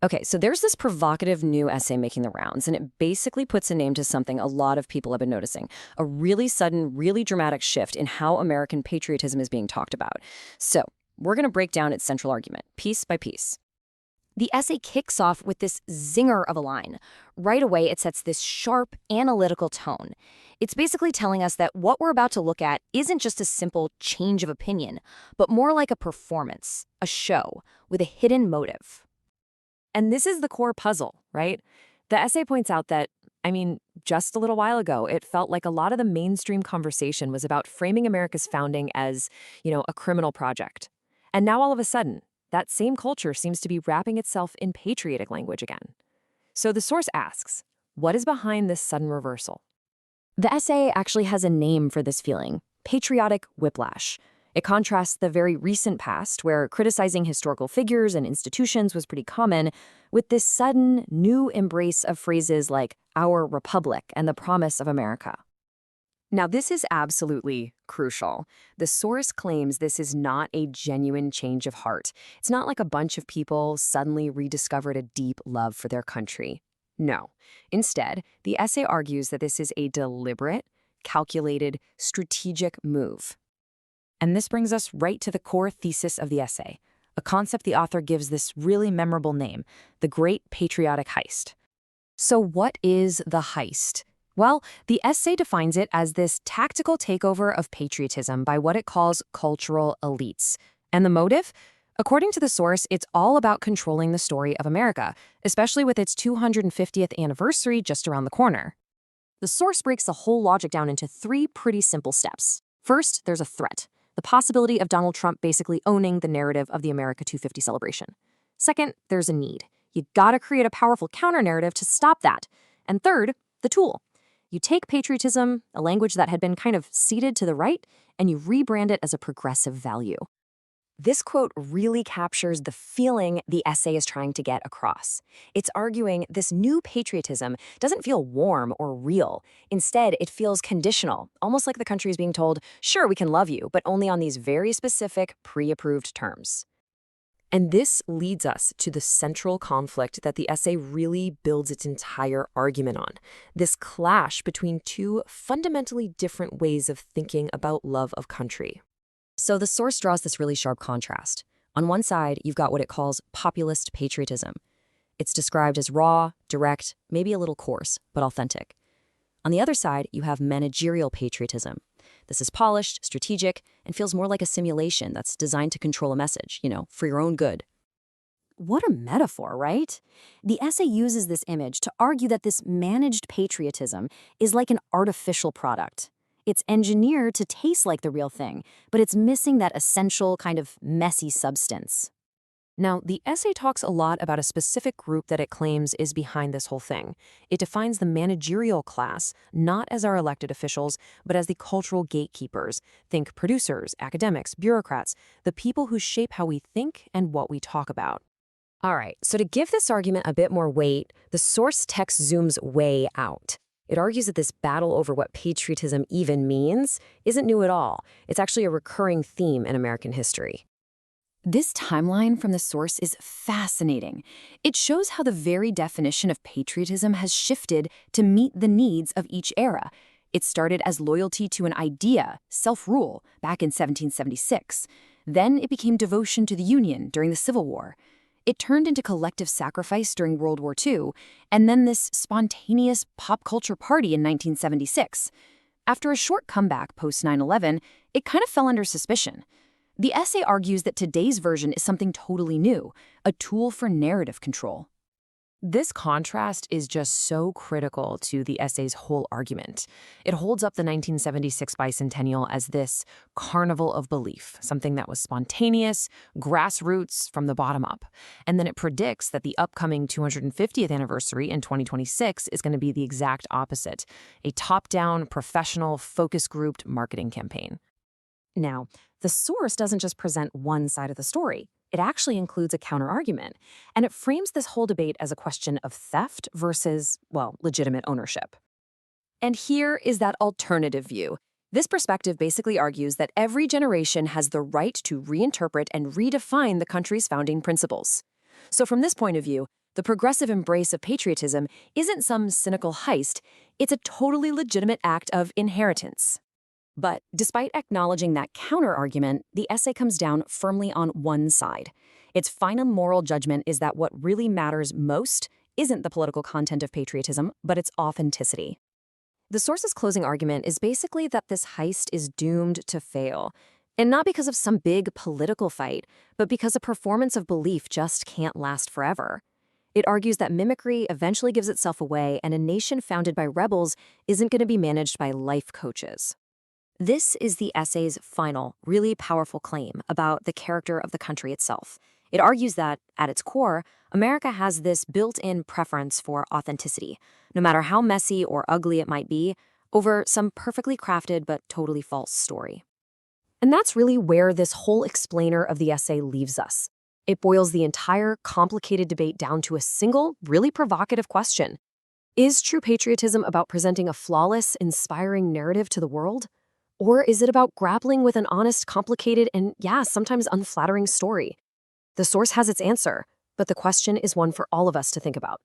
Okay, so there's this provocative new essay making the rounds, and it basically puts a name to something a lot of people have been noticing, a really sudden, really dramatic shift in how American patriotism is being talked about. So we're going to break down its central argument, piece by piece. The essay kicks off with this zinger of a line. Right away, it sets this sharp, analytical tone. It's basically telling us that what we're about to look at isn't just a simple change of opinion, but more like a performance, a show, with a hidden motive. And this is the core puzzle, right? The essay points out that, just a little while ago, it felt like a lot of the mainstream conversation was about framing America's founding as, a criminal project. And now all of a sudden, that same culture seems to be wrapping itself in patriotic language again. So the source asks, what is behind this sudden reversal? The essay actually has a name for this feeling, patriotic whiplash. It contrasts the very recent past, where criticizing historical figures and institutions was pretty common, with this sudden, new embrace of phrases like our republic and the promise of America. Now, this is absolutely crucial. The source claims this is not a genuine change of heart. It's not like a bunch of people suddenly rediscovered a deep love for their country. No. Instead, the essay argues that this is a deliberate, calculated, strategic move. And this brings us right to the core thesis of the essay, a concept the author gives this really memorable name, the Great Patriotic Heist. So what is the heist? Well, the essay defines it as this tactical takeover of patriotism by what it calls cultural elites. And the motive? According to the source, it's all about controlling the story of America, especially with its 250th anniversary just around the corner. The source breaks the whole logic down into 3 pretty simple steps. First, there's a threat. The possibility of Donald Trump basically owning the narrative of the America 250 celebration. Second, there's a need. You gotta create a powerful counter-narrative to stop that. And third, the tool. You take patriotism, a language that had been kind of ceded to the right, and you rebrand it as a progressive value. This quote really captures the feeling the essay is trying to get across. It's arguing this new patriotism doesn't feel warm or real. Instead, it feels conditional, almost like the country is being told, sure, we can love you, but only on these very specific, pre-approved terms. And this leads us to the central conflict that the essay really builds its entire argument on, this clash between 2 fundamentally different ways of thinking about love of country. So the source draws this really sharp contrast. On one side, you've got what it calls populist patriotism. It's described as raw, direct, maybe a little coarse, but authentic. On the other side, you have managerial patriotism. This is polished, strategic, and feels more like a simulation that's designed to control a message, for your own good. What a metaphor, right? The essay uses this image to argue that this managed patriotism is like an artificial product. It's engineered to taste like the real thing, but it's missing that essential kind of messy substance. Now, the essay talks a lot about a specific group that it claims is behind this whole thing. It defines the managerial class not as our elected officials, but as the cultural gatekeepers. Think producers, academics, bureaucrats, the people who shape how we think and what we talk about. All right, so to give this argument a bit more weight, the source text zooms way out. It argues that this battle over what patriotism even means isn't new at all. It's actually a recurring theme in American history. This timeline from the source is fascinating. It shows how the very definition of patriotism has shifted to meet the needs of each era. It started as loyalty to an idea, self-rule, back in 1776. Then it became devotion to the Union during the Civil War. It turned into collective sacrifice during World War II, and then this spontaneous pop culture party in 1976. After a short comeback post 9/11, it kind of fell under suspicion. The essay argues that today's version is something totally new, a tool for narrative control. This contrast is just so critical to the essay's whole argument. It holds up the 1976 Bicentennial as this carnival of belief, something that was spontaneous, grassroots, from the bottom up. And then it predicts that the upcoming 250th anniversary in 2026 is going to be the exact opposite, a top-down, professional, focus-grouped marketing campaign. Now, the source doesn't just present one side of the story. It actually includes a counter-argument, and it frames this whole debate as a question of theft versus, legitimate ownership. And here is that alternative view. This perspective basically argues that every generation has the right to reinterpret and redefine the country's founding principles. So from this point of view, The progressive embrace of patriotism isn't some cynical heist, it's a totally legitimate act of inheritance. But despite acknowledging that counter-argument, the essay comes down firmly on one side. Its final moral judgment is that what really matters most isn't the political content of patriotism, but its authenticity. The source's closing argument is basically that this heist is doomed to fail. And not because of some big political fight, but because a performance of belief just can't last forever. It argues that mimicry eventually gives itself away, and a nation founded by rebels isn't going to be managed by life coaches. This is the essay's final, really powerful claim about the character of the country itself. It argues that, at its core, America has this built-in preference for authenticity, no matter how messy or ugly it might be, over some perfectly crafted but totally false story. And that's really where this whole explainer of the essay leaves us. It boils the entire complicated debate down to a single, really provocative question. Is true patriotism about presenting a flawless, inspiring narrative to the world? Or is it about grappling with an honest, complicated, and sometimes unflattering story? The source has its answer, but the question is one for all of us to think about.